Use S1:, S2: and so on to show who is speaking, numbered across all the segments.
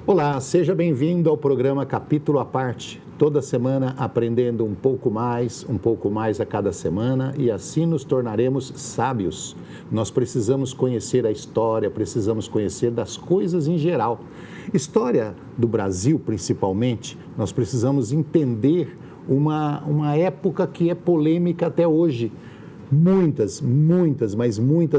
S1: Olá, seja bem-vindo ao programa Capítulo à Parte. Toda semana aprendendo um pouco mais a cada semana e assim nos tornaremos sábios. Nós precisamos conhecer a história, precisamos conhecer das coisas em geral. História do Brasil, principalmente, nós precisamos entender uma época que é polêmica até hoje. Muitas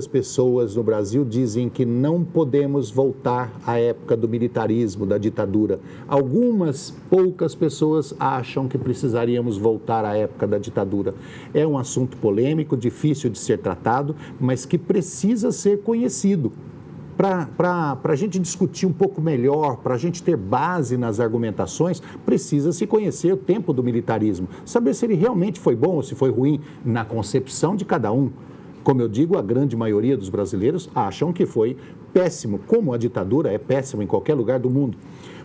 S1: pessoas no Brasil dizem que não podemos voltar à época do militarismo, da ditadura. Algumas poucas pessoas acham que precisaríamos voltar à época da ditadura. É um assunto polêmico, difícil de ser tratado, mas que precisa ser conhecido. Para a gente discutir um pouco melhor, para a gente ter base nas argumentações, precisa se conhecer o tempo do militarismo, saber se ele realmente foi bom ou se foi ruim na concepção de cada um. Como eu digo, a grande maioria dos brasileiros acham que foi péssimo, como a ditadura é péssima em qualquer lugar do mundo.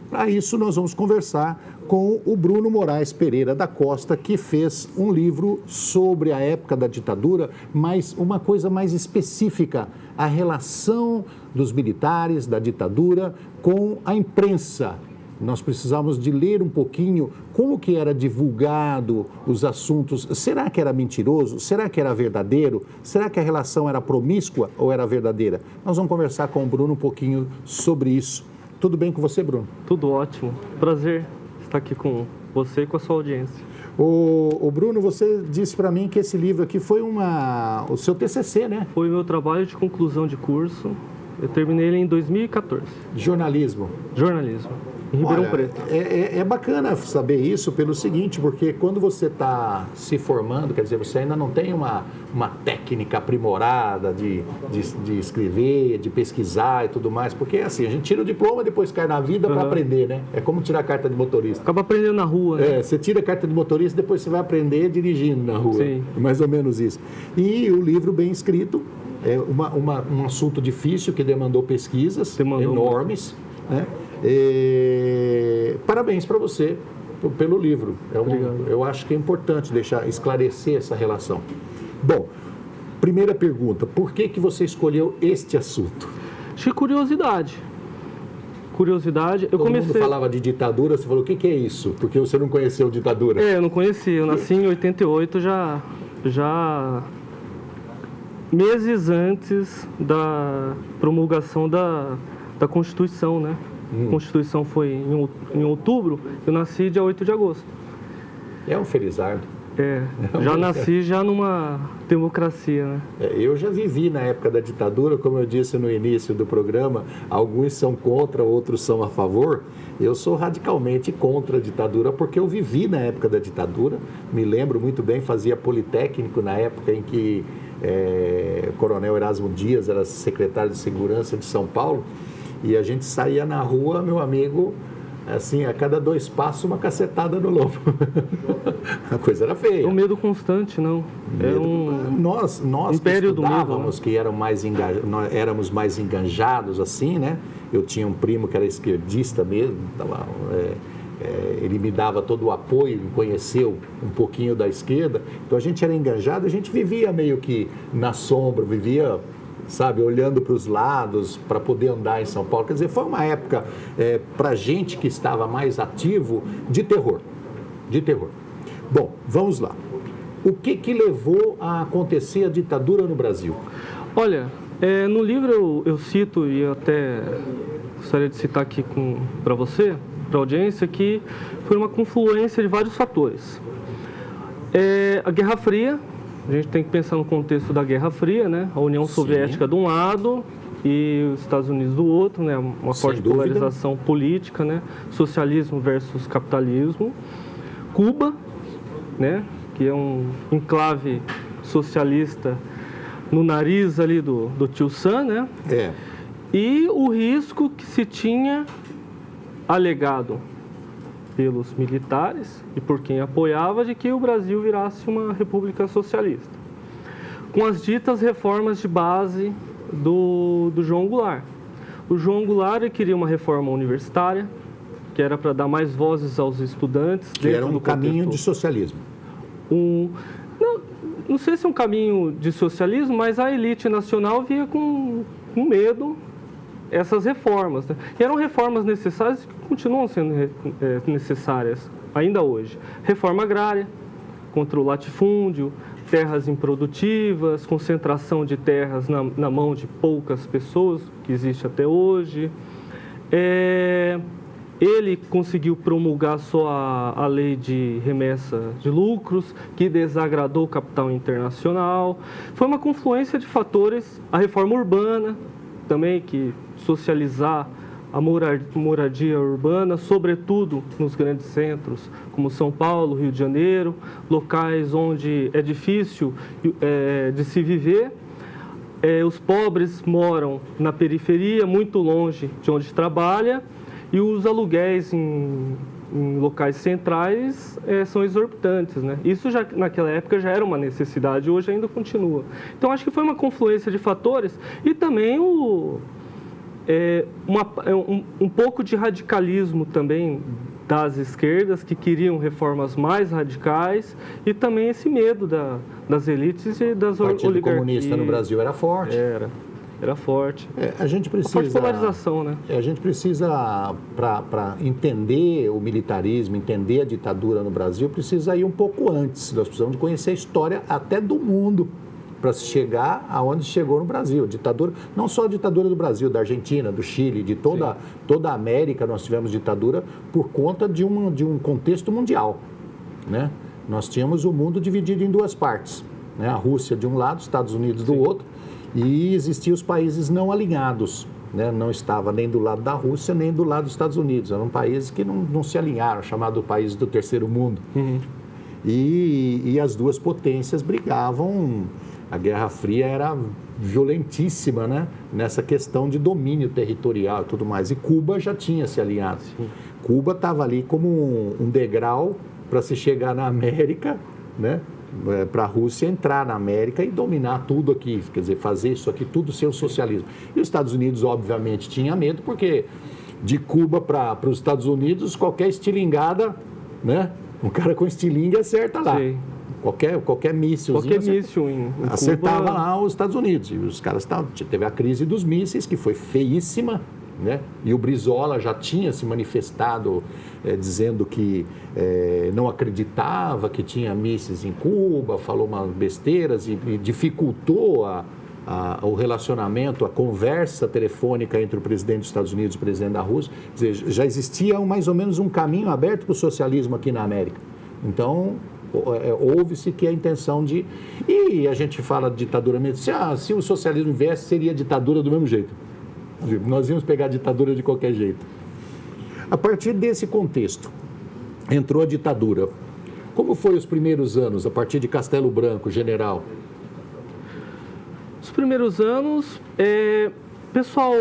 S1: Para isso, nós vamos conversar com o Bruno Moraes Pereira da Costa, que fez um livro sobre a época da ditadura, mas uma coisa mais específica, a relação dos militares, da ditadura, com a imprensa. Nós precisamos de ler um pouquinho como que era divulgado os assuntos. Será que era mentiroso? Será que era verdadeiro? Será que a relação era promíscua ou era verdadeira? Nós vamos conversar com o Bruno um pouquinho sobre isso. Tudo bem com você, Bruno?
S2: Tudo ótimo. Prazer estar aqui com você e com a sua audiência.
S1: O Bruno, você disse para mim que esse livro aqui foi o seu TCC, né?
S2: Foi o meu trabalho de conclusão de curso. Eu terminei ele em 2014.
S1: Jornalismo.
S2: Jornalismo, em Ribeirão Preto.
S1: É bacana saber isso pelo seguinte, porque quando você está se formando, quer dizer, você ainda não tem uma técnica aprimorada de escrever, de pesquisar e tudo mais, porque assim, a gente tira o diploma e depois cai na vida para aprender, né? É como tirar a carta de motorista.
S2: Acaba aprendendo na rua, né?
S1: Você tira a carta de motorista e depois você vai aprender dirigindo na rua.
S2: Sim.
S1: Mais ou menos isso. E o livro bem escrito, é um assunto difícil que demandou pesquisas enormes, né? Parabéns para você pelo livro. Eu acho que é importante esclarecer essa relação. Bom, primeira pergunta, por que você escolheu este assunto?
S2: De curiosidade.
S1: Todo mundo falava de ditadura, você falou, o que é isso? Porque você não conheceu ditadura.
S2: Eu não conhecia. Eu nasci em 88, já meses antes da promulgação da Constituição, né? A Constituição foi em outubro, eu nasci dia 8 de agosto.
S1: É um felizardo.
S2: Já nasci numa democracia, né?
S1: Eu já vivi na época da ditadura, como eu disse no início do programa, alguns são contra, outros são a favor. Eu sou radicalmente contra a ditadura porque eu vivi na época da ditadura, me lembro muito bem, fazia Politécnico na época em que o Coronel Erasmo Dias era secretário de Segurança de São Paulo, e a gente saía na rua, meu amigo, assim, a cada 2 passos, uma cacetada no lombo. A coisa era feia.
S2: Um medo constante, não.
S1: Nós que estudávamos, que éramos mais enganjados, assim, né? Eu tinha um primo que era esquerdista mesmo, ele me dava todo o apoio, me conheceu um pouquinho da esquerda, então a gente era enganjado, a gente vivia meio que na sombra, vivia, sabe, olhando para os lados para poder andar em São Paulo. Quer dizer, foi uma época, para a gente que estava mais ativo, de terror. Bom, vamos lá. O que levou a acontecer a ditadura no Brasil?
S2: Olha, no livro eu cito, e eu até gostaria de citar aqui para você, para a audiência, que foi uma confluência de vários fatores. A Guerra Fria, a gente tem que pensar no contexto da Guerra Fria, né? A União Soviética de um lado e os Estados Unidos do outro, né? Uma forte polarização política, né? Socialismo versus capitalismo. Cuba, né? Que é um enclave socialista no nariz ali do tio Sam, né? E o risco que se tinha alegado pelos militares e por quem apoiava de que o Brasil virasse uma república socialista. Com as ditas reformas de base do João Goulart. O João Goulart queria uma reforma universitária, que era para dar mais vozes aos estudantes.
S1: Que era um caminho de socialismo.
S2: Não sei se é um caminho de socialismo, mas a elite nacional via com medo essas reformas, né? E eram reformas necessárias que continuam sendo necessárias ainda hoje. Reforma agrária, contra o latifúndio, terras improdutivas, concentração de terras na mão de poucas pessoas, que existe até hoje. Ele conseguiu promulgar só a lei de remessa de lucros, que desagradou o capital internacional. Foi uma confluência de fatores, a reforma urbana também, que socializar a moradia urbana, sobretudo nos grandes centros, como São Paulo, Rio de Janeiro, locais onde é difícil de se viver. Os pobres moram na periferia, muito longe de onde trabalha, e os aluguéis em locais centrais são exorbitantes, né? Isso já naquela época já era uma necessidade, hoje ainda continua. Então acho que foi uma confluência de fatores e também um pouco de radicalismo também das esquerdas, que queriam reformas mais radicais, e também esse medo das elites e das oligarquias. O Partido
S1: Comunista no Brasil era forte.
S2: Era forte.
S1: A gente precisa...
S2: A forte polarização, né?
S1: A gente precisa, para entender o militarismo, entender a ditadura no Brasil, precisa ir um pouco antes. Nós precisamos conhecer a história até do mundo, para se chegar aonde chegou no Brasil. Ditadura, não só a ditadura do Brasil, da Argentina, do Chile, de toda a América, nós tivemos ditadura por conta de um contexto mundial, né? Nós tínhamos o mundo dividido em duas partes, né? A Rússia de um lado, os Estados Unidos do outro, e existiam os países não alinhados, né? Não estava nem do lado da Rússia, nem do lado dos Estados Unidos. Eram países que não se alinharam, chamados países do terceiro mundo. Uhum. E as duas potências brigavam. A Guerra Fria era violentíssima, né? Nessa questão de domínio territorial e tudo mais. E Cuba já tinha se alinhado. Sim. Cuba estava ali como um degrau para se chegar na América, né? Para a Rússia entrar na América e dominar tudo aqui, quer dizer, fazer isso aqui tudo ser o socialismo. E os Estados Unidos, obviamente, tinha medo, porque de Cuba para os Estados Unidos, qualquer estilingada, né? Um cara com estilingue acerta lá. Sim. Qualquer mísselzinho acertava lá os Estados Unidos. E os caras teve a crise dos mísseis, que foi feíssima, né? E o Brizola já tinha se manifestado dizendo que não acreditava que tinha mísseis em Cuba, falou umas besteiras e dificultou o relacionamento, a conversa telefônica entre o presidente dos Estados Unidos e o presidente da Rússia. Quer dizer, já existia mais ou menos um caminho aberto para o socialismo aqui na América. Então, houve-se que a intenção de... E a gente fala de ditadura mesmo, se o socialismo viesse, seria ditadura do mesmo jeito. Nós íamos pegar a ditadura de qualquer jeito. A partir desse contexto, entrou a ditadura. Como foi os primeiros anos, a partir de Castelo Branco, general?
S2: Os primeiros anos, pessoal,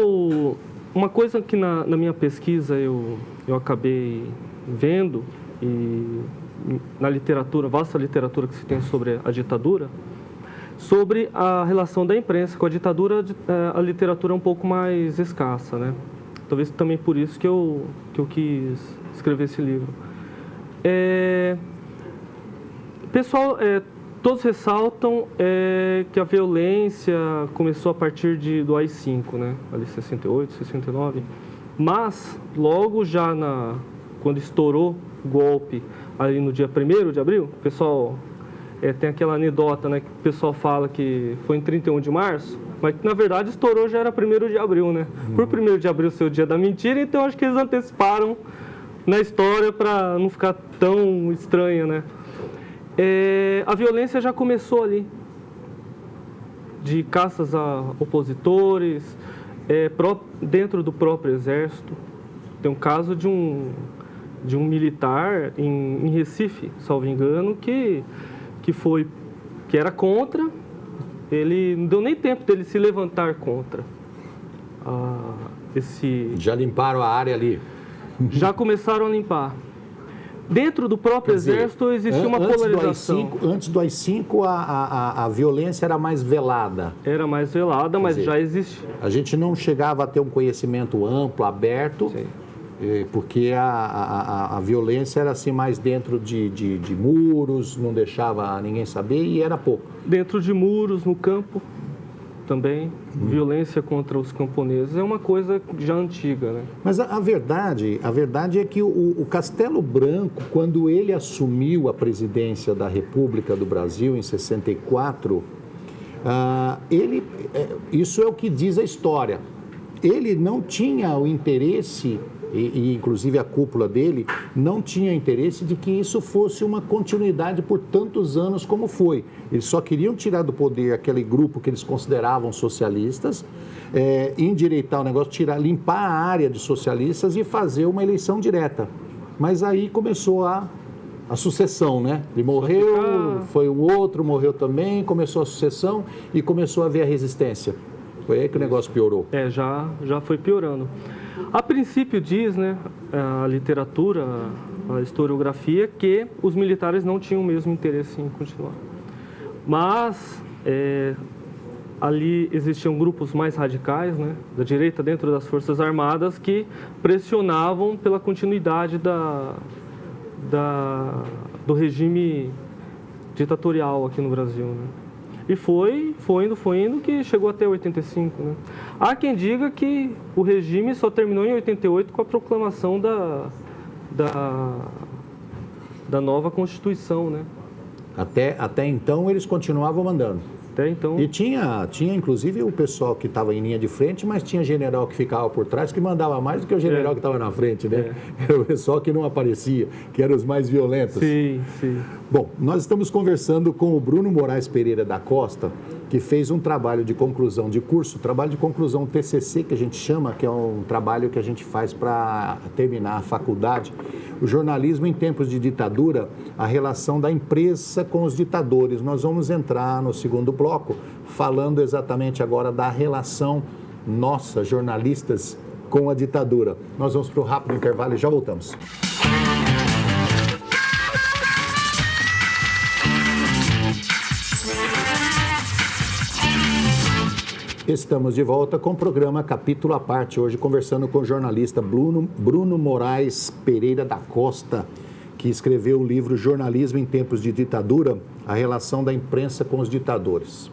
S2: uma coisa que na minha pesquisa eu acabei vendo, e na literatura, vasta literatura que se tem sobre a ditadura, sobre a relação da imprensa com a ditadura, a literatura é um pouco mais escassa, né? Talvez também por isso que eu quis escrever esse livro. Pessoal, todos ressaltam que a violência começou a partir do AI-5, né? Ali 68, 69. Mas, logo já quando estourou o golpe, ali no dia 1º de abril, o pessoal tem aquela anedota, né, que o pessoal fala que foi em 31 de março, mas que na verdade estourou já era 1º de abril, né? Por 1º de abril ser o dia da mentira, então acho que eles anteciparam na história para não ficar tão estranha, né? A violência já começou ali, de caças a opositores, dentro do próprio exército. Tem um caso de um militar em Recife, salvo engano, que era contra, ele não deu nem tempo dele se levantar contra
S1: Já limparam a área ali?
S2: Já começaram a limpar. Dentro do próprio exército existia uma polarização.
S1: Antes do AI-5, a violência era mais velada.
S2: Era mais velada, mas já existia.
S1: A gente não chegava a ter um conhecimento amplo, aberto. Sim. Porque a violência era assim mais dentro de muros, não deixava ninguém saber e era pouco.
S2: Dentro de muros, no campo, também, violência contra os camponeses, é uma coisa já antiga, né?
S1: Mas a verdade é que o Castelo Branco, quando ele assumiu a presidência da República do Brasil em 64, isso é o que diz a história. Ele não tinha o interesse, e inclusive a cúpula dele, não tinha interesse de que isso fosse uma continuidade por tantos anos como foi. Eles só queriam tirar do poder aquele grupo que eles consideravam socialistas, endireitar o negócio, limpar a área de socialistas e fazer uma eleição direta. Mas aí começou a sucessão, né? Ele morreu, foi um outro, morreu também, começou a sucessão e começou a haver a resistência. Foi aí que o negócio piorou.
S2: Já foi piorando. A princípio diz, né, a literatura, a historiografia, que os militares não tinham o mesmo interesse em continuar. Mas ali existiam grupos mais radicais, né, da direita dentro das Forças Armadas que pressionavam pela continuidade do regime ditatorial aqui no Brasil, né? E foi indo, que chegou até 85, né? Há quem diga que o regime só terminou em 88 com a proclamação da nova Constituição, né?
S1: Até então eles continuavam mandando.
S2: Até então.
S1: E tinha inclusive o pessoal que estava em linha de frente, mas tinha general que ficava por trás que mandava mais do que o general que estava na frente, né? Era o pessoal que não aparecia, que eram os mais violentos.
S2: Sim, sim.
S1: Bom, nós estamos conversando com o Bruno Moraes Pereira da Costa, que fez um trabalho de conclusão de curso, trabalho de conclusão TCC, que a gente chama, que é um trabalho que a gente faz para terminar a faculdade. O jornalismo em tempos de ditadura, a relação da imprensa com os ditadores. Nós vamos entrar no segundo bloco, falando exatamente agora da relação nossa, jornalistas, com a ditadura. Nós vamos para o rápido intervalo e já voltamos. Estamos de volta com o programa Capítulo à Parte, hoje conversando com o jornalista Bruno Moraes Pereira da Costa, que escreveu o livro Jornalismo em Tempos de Ditadura, a relação da imprensa com os ditadores.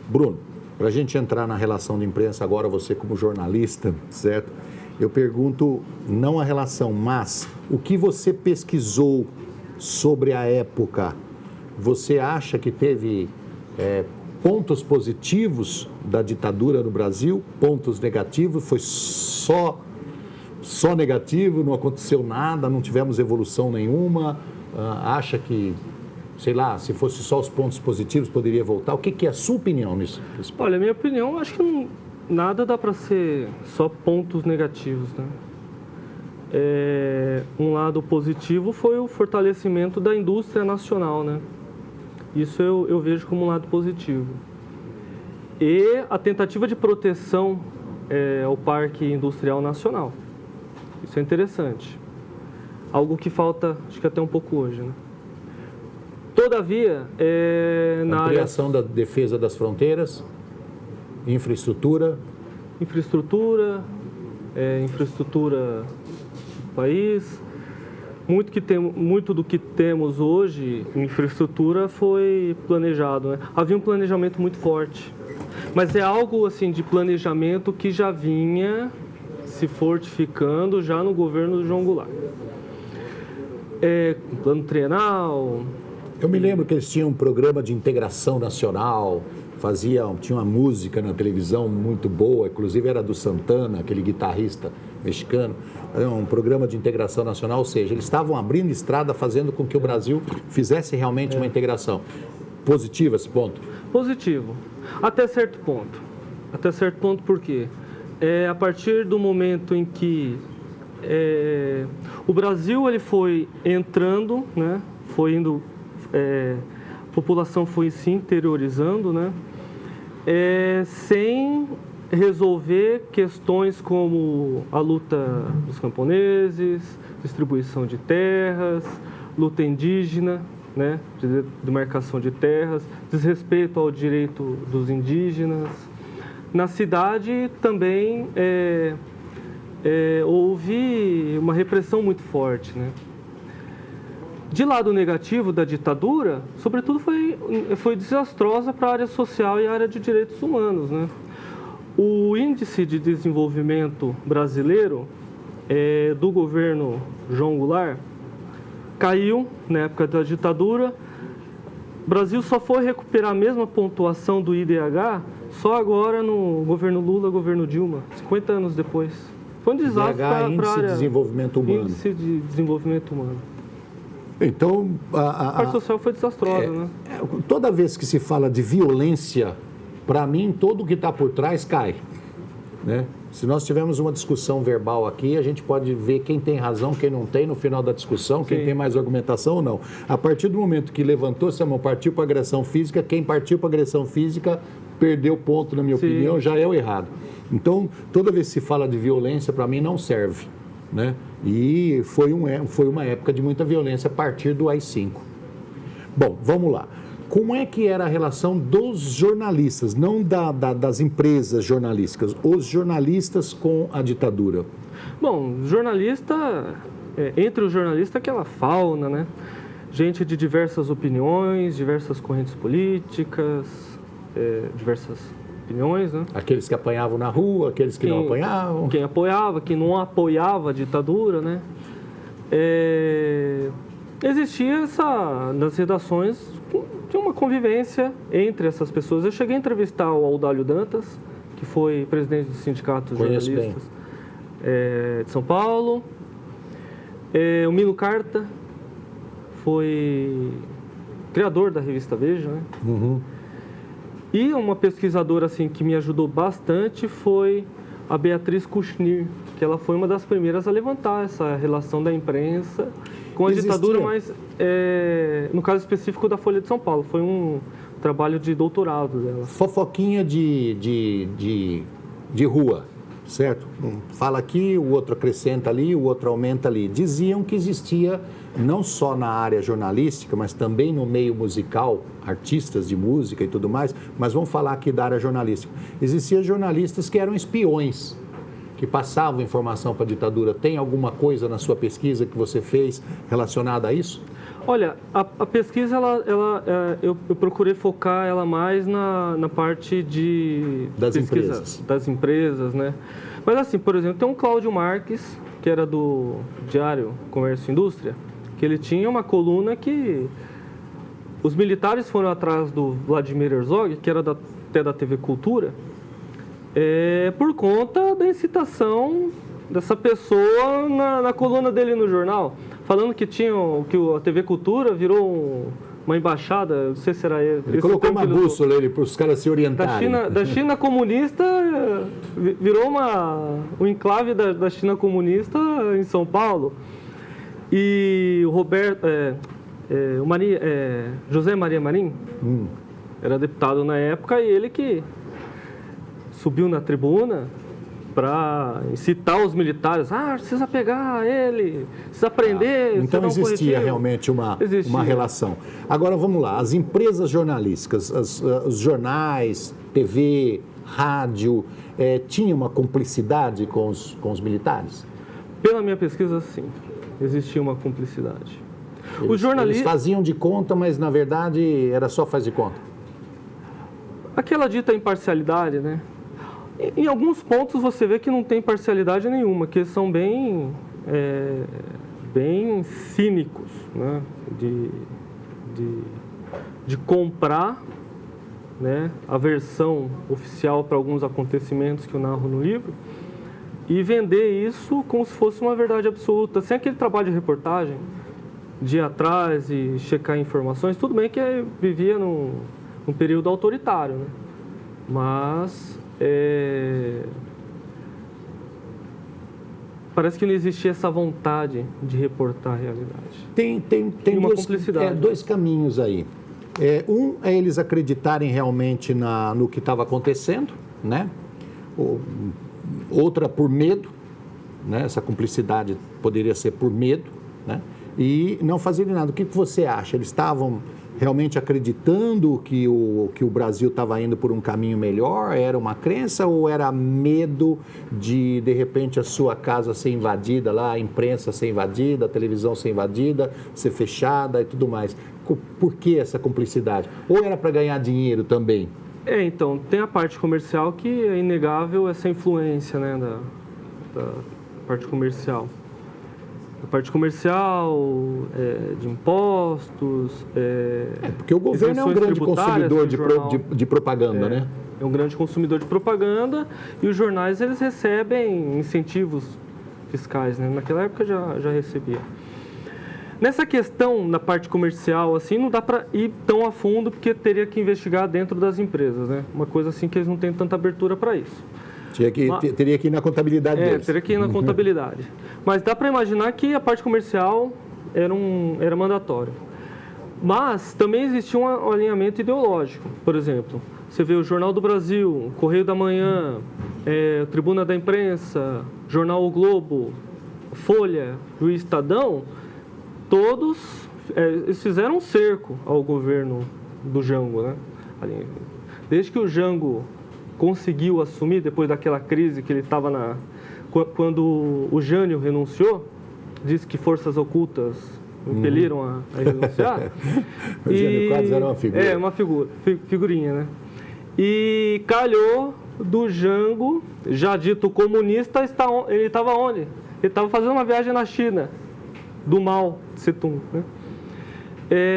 S1: Bruno, para a gente entrar na relação da imprensa agora, você como jornalista, certo? Eu pergunto, não a relação, mas o que você pesquisou sobre a época, você acha que teve pontos positivos da ditadura no Brasil, pontos negativos, foi só negativo, não aconteceu nada, não tivemos evolução nenhuma, acha que, sei lá, se fosse só os pontos positivos poderia voltar? O que é a sua opinião nisso?
S2: Olha, a minha opinião, acho que nada dá para ser só pontos negativos, né? Um lado positivo foi o fortalecimento da indústria nacional, né? Isso eu vejo como um lado positivo. E a tentativa de proteção ao Parque Industrial Nacional. Isso é interessante. Algo que falta, acho que até um pouco hoje, né? Todavia, na
S1: ampliação da defesa das fronteiras, infraestrutura
S2: do país. Muito do que temos hoje em infraestrutura foi planejado, né? Havia um planejamento muito forte, mas é algo assim de planejamento que já vinha se fortificando já no governo do João Goulart. Plano trienal.
S1: Eu me lembro que eles tinham um programa de integração nacional, tinha uma música na televisão muito boa, inclusive era do Santana, aquele guitarrista mexicano, um programa de integração nacional, ou seja, eles estavam abrindo estrada, fazendo com que o Brasil fizesse realmente uma integração. Positivo esse ponto?
S2: Positivo, até certo ponto. Até certo ponto por quê? A partir do momento em que o Brasil ele foi entrando, né, foi indo, a população foi se interiorizando, né, sem resolver questões como a luta dos camponeses, distribuição de terras, luta indígena, né, de demarcação de terras, desrespeito ao direito dos indígenas. Na cidade também houve uma repressão muito forte, né? De lado negativo da ditadura, sobretudo foi desastrosa para a área social e a área de direitos humanos, né? O índice de desenvolvimento brasileiro do governo João Goulart caiu na época da ditadura. O Brasil só foi recuperar a mesma pontuação do IDH só agora no governo Lula, governo Dilma, 50 anos depois. Foi um desastre para a área...
S1: Índice de Desenvolvimento Humano.
S2: Índice de Desenvolvimento Humano.
S1: Então,
S2: a parte social foi desastrosa, né?
S1: Toda vez que se fala de violência, para mim, todo o que está por trás cai, né? Se nós tivermos uma discussão verbal aqui, a gente pode ver quem tem razão, quem não tem no final da discussão, quem tem mais argumentação ou não. A partir do momento que levantou-se a mão, partiu para agressão física, quem partiu para agressão física perdeu ponto, na minha opinião, já é o errado. Então, toda vez que se fala de violência, para mim, não serve, né? E foi uma época de muita violência a partir do AI-5. Bom, vamos lá. Como é que era a relação dos jornalistas, não das empresas jornalísticas, os jornalistas com a ditadura?
S2: Bom, jornalista, entre os jornalistas, aquela fauna, né? Gente de diversas opiniões, diversas correntes políticas, diversas opiniões, né? Aqueles que apanhavam na rua, aqueles que não apanhavam. Quem apoiava, quem não apoiava a ditadura, né? Existia nas redações, tinha uma convivência entre essas pessoas. Eu cheguei a entrevistar o Audálio Dantas, que foi presidente do Sindicato de Jornalistas de São Paulo. O Milo Carta foi criador da revista Veja, né? Uhum. E uma pesquisadora assim, que me ajudou bastante foi a Beatriz Kuchnir, que ela foi uma das primeiras a levantar essa relação da imprensa com a ditadura, mas no caso específico da Folha de São Paulo. Foi um trabalho de doutorado dela. Fofoquinha de rua, certo? Fala aqui, o outro acrescenta ali, o outro aumenta ali. Diziam que existia, não só na área jornalística, mas também no meio musical, artistas de música e tudo mais, mas vamos falar aqui da área jornalística. Existiam jornalistas que eram espiões, que passavam informação para a ditadura. Tem alguma coisa na sua pesquisa que você fez relacionada a isso? Olha, a pesquisa, eu procurei focar ela mais na parte das empresas. Das empresas, né? Mas assim, por exemplo, tem um Cláudio Marques, que era do Diário Comércio e Indústria, que ele tinha uma coluna que os militares foram atrás do Vladimir Herzog, que era até da TV Cultura, por conta da incitação dessa pessoa na coluna dele no jornal, falando que a TV Cultura virou uma embaixada, não sei se era ele colocou uma bússola para os caras se orientarem. Da China comunista, virou um enclave da China comunista em São Paulo. E o José Maria Marim era deputado na época, e ele que subiu na tribuna para incitar os militares, precisa pegar ele, precisa prender. Então existia realmente uma relação. Agora vamos lá, as empresas jornalísticas, os jornais, TV, rádio, tinha uma cumplicidade com os militares? Pela minha pesquisa, sim, existia uma cumplicidade. Eles faziam de conta, mas na verdade era só faz de conta. Aquela dita imparcialidade, né? Em alguns pontos você vê que não tem parcialidade nenhuma, que eles são bem cínicos, né? De comprar, né, a versão oficial para alguns acontecimentos que eu narro no livro e vender isso como se fosse uma verdade absoluta, sem aquele trabalho de reportagem, de ir atrás e checar informações. Tudo bem que vivia num período autoritário, né? Mas parece que não existia essa vontade de reportar a realidade. Tem uma cumplicidade. Dois caminhos aí. Um é eles acreditarem realmente no que estava acontecendo, né? Outra por medo, né? Essa cumplicidade poderia ser por medo, né? E não fazerem nada. O que você acha? Eles estavam
S1: realmente acreditando que o Brasil estava indo por um caminho melhor? Era uma crença ou era medo de repente, a sua casa ser invadida lá, a imprensa ser invadida, a televisão ser invadida, ser fechada e tudo mais? Por que essa cumplicidade? Ou era para ganhar dinheiro também?
S2: Então, tem a parte comercial que é inegável essa influência, né, da parte comercial. A parte comercial, de impostos...
S1: porque o governo é um grande consumidor de propaganda, né?
S2: É um grande consumidor de propaganda e os jornais, eles recebem incentivos fiscais, né? Naquela época já recebia. Nessa questão, na parte comercial, assim, não dá para ir tão a fundo, porque teria que investigar dentro das empresas, né? Uma coisa assim que eles não têm tanta abertura para isso.
S1: Teria que ir na contabilidade deles.
S2: Teria que ir na contabilidade. Mas dá para imaginar que a parte comercial era mandatório. Mas também existia um alinhamento ideológico. Por exemplo, você vê o Jornal do Brasil, Correio da Manhã, Tribuna da Imprensa, Jornal O Globo, Folha e o Estadão, todos eles fizeram um cerco ao governo do Jango, né? Desde que o Jango conseguiu assumir, depois daquela crise que ele estava quando o Jânio renunciou, disse que forças ocultas impeliram a renunciar.
S1: O Jânio Quadros era uma figura.
S2: Uma figurinha, né? E calhou do Jango, já dito comunista, ele estava onde? Ele estava fazendo uma viagem na China, do Mao Tse-tung, né?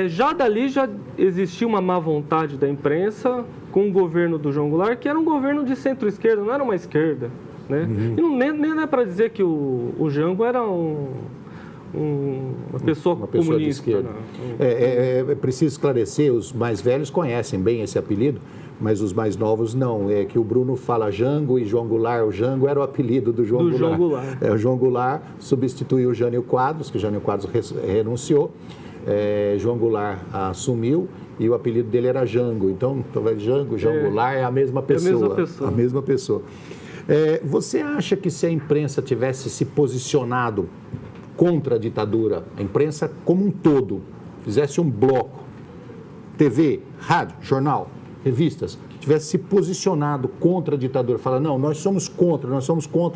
S2: Já dali já existia uma má vontade da imprensa com o governo do João Goulart, que era um governo de centro-esquerda, não era uma esquerda, né? E nem é para dizer que o Jango era uma pessoa comunista.
S1: De esquerda. É preciso esclarecer, os mais velhos conhecem bem esse apelido, mas os mais novos não. É que o Bruno fala Jango e João Goulart. O Jango era o apelido do João Goulart.
S2: João Goulart.
S1: O João Goulart substituiu o Jânio Quadros, que o Jânio Quadros renunciou. João Goulart assumiu e o apelido dele era Jango. Então, João Goulart é a mesma pessoa. A mesma pessoa. Você acha que se a imprensa tivesse se posicionado contra a ditadura, a imprensa como um todo, fizesse um bloco, TV, rádio, jornal, revistas, tivesse se posicionado contra a ditadura, fala, não, nós somos contra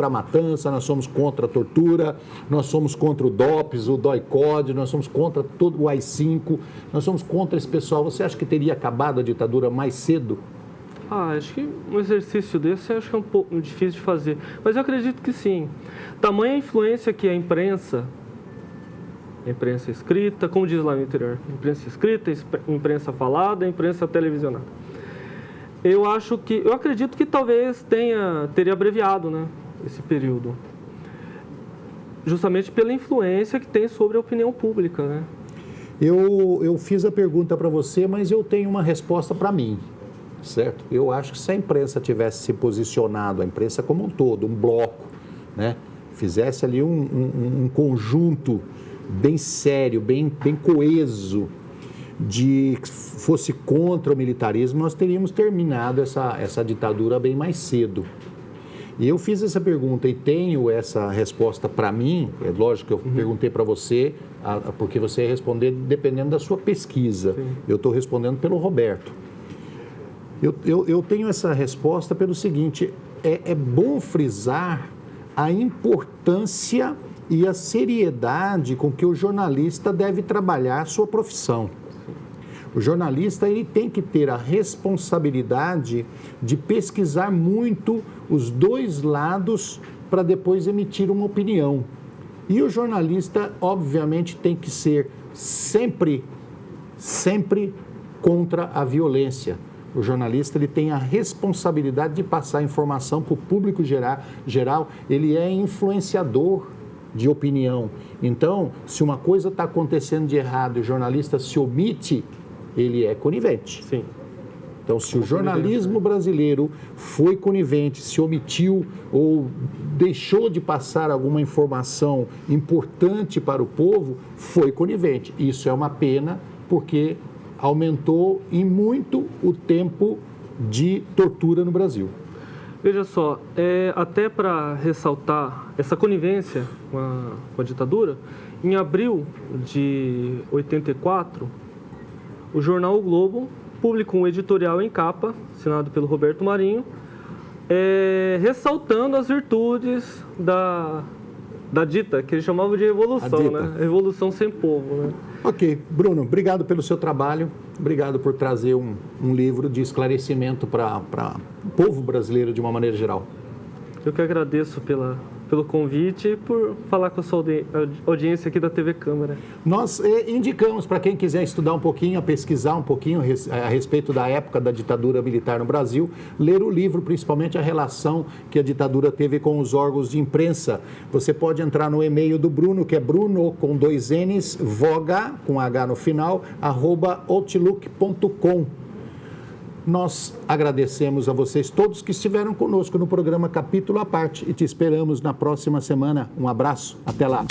S1: a matança, nós somos contra a tortura, nós somos contra o DOPS, o DOI-CODE, nós somos contra todo o AI-5, nós somos contra esse pessoal. Você acha que teria acabado a ditadura mais cedo?
S2: Acho que um exercício desse acho que é um pouco difícil de fazer, mas eu acredito que sim. Tamanha influência que a imprensa escrita, como diz lá no interior, imprensa escrita, imprensa falada, imprensa televisionada. Eu acredito que talvez teria abreviado, né, esse período, justamente pela influência que tem sobre a opinião pública, né?
S1: Eu fiz a pergunta para você, mas eu tenho uma resposta para mim, certo? Eu acho que se a imprensa tivesse se posicionado, a imprensa como um todo, um bloco, né, fizesse ali um conjunto bem sério, bem coeso, de que fosse contra o militarismo, nós teríamos terminado essa ditadura bem mais cedo. E eu fiz essa pergunta e tenho essa resposta para mim. É lógico que eu perguntei para você, porque você ia responder dependendo da sua pesquisa. Sim. Eu estou respondendo pelo Roberto. Eu tenho essa resposta pelo seguinte: é bom frisar a importância e a seriedade com que o jornalista deve trabalhar a sua profissão. O jornalista ele tem que ter a responsabilidade de pesquisar muito os dois lados para depois emitir uma opinião. E o jornalista, obviamente, tem que ser sempre contra a violência. O jornalista ele tem a responsabilidade de passar informação para o público geral, ele é influenciador de opinião. Então, se uma coisa está acontecendo de errado e o jornalista se omite, ele é conivente.
S2: Sim.
S1: Então, se o jornalismo brasileiro foi conivente, se omitiu ou deixou de passar alguma informação importante para o povo, foi conivente. Isso é uma pena, porque aumentou em muito o tempo de tortura no Brasil.
S2: Veja só, até para ressaltar essa conivência com a ditadura, em abril de 84, o jornal O Globo publicou um editorial em capa, assinado pelo Roberto Marinho, ressaltando as virtudes da dita, que eles chamavam de revolução, né? Revolução sem povo, né?
S1: Ok. Bruno, obrigado pelo seu trabalho, obrigado por trazer um livro de esclarecimento para o povo brasileiro de uma maneira geral.
S2: Eu que agradeço pelo convite e por falar com a sua audiência aqui da TV Câmara.
S1: Nós indicamos para quem quiser estudar um pouquinho, a pesquisar um pouquinho a respeito da época da ditadura militar no Brasil, ler o livro, principalmente a relação que a ditadura teve com os órgãos de imprensa. Você pode entrar no e-mail do Bruno, que é Bruno com 2 N's, voga, com H no final, @outlook.com. Nós agradecemos a vocês todos que estiveram conosco no programa Capítulo à Parte e te esperamos na próxima semana. Um abraço, até lá.